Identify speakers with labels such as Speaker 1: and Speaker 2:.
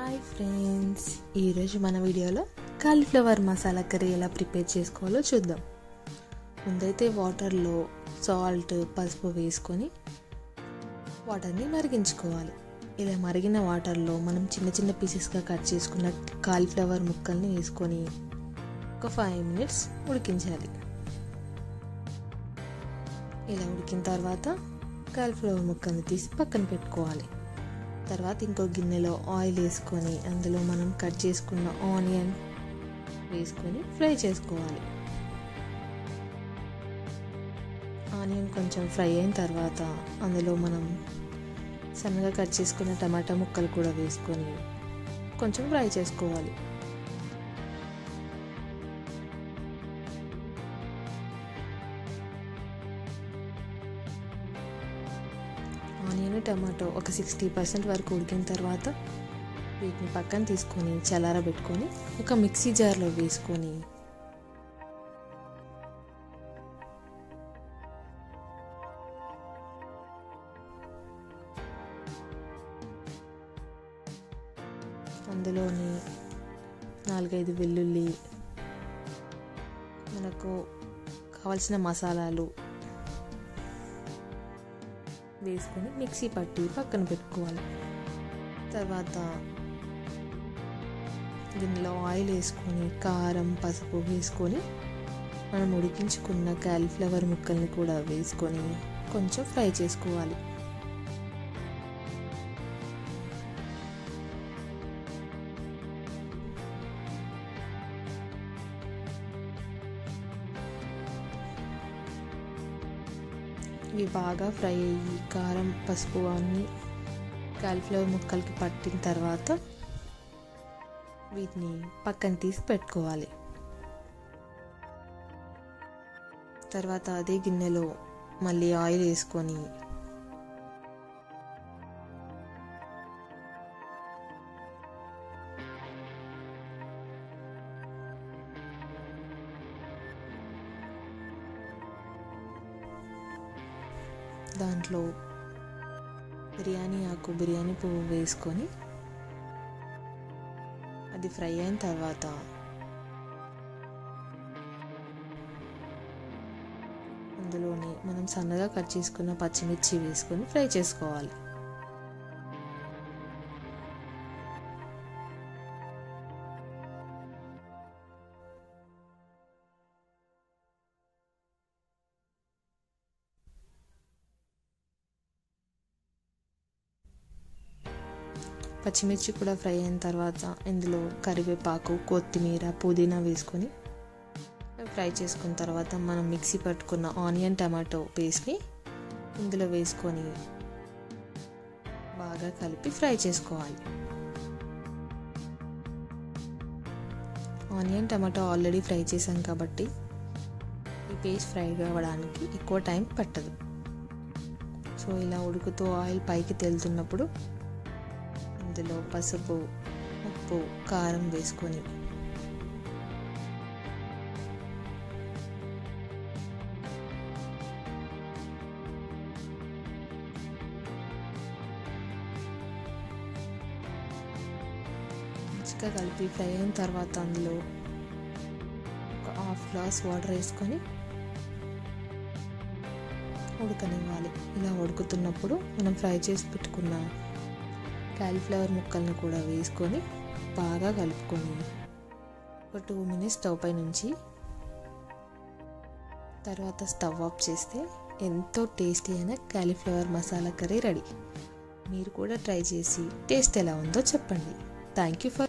Speaker 1: Hi friends, ఈరోజు మన వీడియోలో కాలీఫ్లవర్ మసాలా కర్రీ ఎలా ప్రిపేర్ చేసుకోవాలో చూద్దాం. ముందైతే వాటర్లో సాల్ట్, పసుపు వేసుకొని వాటర్ని మరిగించుకోవాలి. ఇలా మరిగిన వాటర్లో మనం చిన్న చిన్న పీసెస్గా కట్ చేసుకున్న కాలీఫ్లవర్ ముక్కల్ని వేసుకొని ఒక 5 minutes ఉడికించాలి. ఇలా ఉడికిన తర్వాత కాలీఫ్లవర్ ముక్కల్ని తీసి పక్కన పెట్టుకోవాలి. తర్వాత ఇంకో గిన్నెలో ఆయిల్ వేసుకొని అందులో మనం కట్ చేసుకున్న ఆనియన్ వేసుకొని ఫ్రై చేసుకోవాలి. ఆనియన్ కొంచెం ఫ్రై అయిన తర్వాత అందులో మనం సన్నగా కట్ చేసుకున్న టమాటా ముక్కలు కూడా వేసుకొని కొంచెం ఫ్రై చేసుకోవాలి. ఆనియన్, టమాటో ఒక 60% వరకు ఉడికిన తర్వాత వీటిని పక్కన తీసుకొని చల్లారబెట్టుకొని ఒక మిక్సీ జార్లో వేసుకొని అందులోని 4-5 వెల్లుల్లి, మనకు కావాల్సిన మసాలాలు వేసుకొని మిక్సీ పట్టి పక్కన పెట్టుకోవాలి. తర్వాత గిన్నెలో ఆయిల్ వేసుకొని కారం, పసుపు వేసుకొని మనం ఉడికించుకున్న కాలీఫ్లవర్ ముక్కల్ని కూడా వేసుకొని కొంచెం ఫ్రై చేసుకోవాలి. ఇవి బాగా ఫ్రై అయ్యి కారం, పసుపు అన్నీ కాలీఫ్లవర్ ముక్కలకి పట్టిన తర్వాత వీటిని పక్కన తీసి పెట్టుకోవాలి. తర్వాత అదే గిన్నెలో మళ్ళీ ఆయిల్ వేసుకొని దాంట్లో బిర్యానీ ఆకు, బిర్యానీ పువ్వు వేసుకొని అది ఫ్రై అయిన తర్వాత అందులోనే మనం సన్నగా కట్ చేసుకున్న పచ్చిమిర్చి వేసుకొని ఫ్రై చేసుకోవాలి. పచ్చిమిర్చి కూడా ఫ్రై అయిన తర్వాత ఇందులో కరివేపాకు, కొత్తిమీర, పుదీనా వేసుకొని ఫ్రై చేసుకున్న తర్వాత మనం మిక్సీ పట్టుకున్న ఆనియన్, టమాటో పేస్ట్ని ఇందులో వేసుకొని బాగా కలిపి ఫ్రై చేసుకోవాలి. ఆనియన్, టమాటో ఆల్రెడీ ఫ్రై చేసాం కాబట్టి ఈ పేస్ట్ ఫ్రై అవ్వడానికి ఎక్కువ టైం పట్టదు. సో ఇలా ఉడుకుతూ ఆయిల్ పైకి తేలుతున్నప్పుడు ఇందులో పసుపు, ఉప్పు, కారం వేసుకొని మంచిగా కలిపి ఫ్రై అయిన తర్వాత అందులో ఒక 1/2 glass వాటర్ వేసుకొని ఉడకనివ్వాలి. ఇలా ఉడుకుతున్నప్పుడు మనం ఫ్రై చేసి పెట్టుకున్న కాలీఫ్లవర్ ముక్కలను కూడా వేసుకొని బాగా కలుపుకొని ఒక 2 minutes స్టవ్ పై నుంచి తర్వాత స్టవ్ ఆఫ్ చేస్తే ఎంతో టేస్టీ అయిన కాలీఫ్లవర్ మసాలా కర్రీ రెడీ. మీరు కూడా ట్రై చేసి టేస్ట్ ఎలా ఉందో చెప్పండి. Thank you for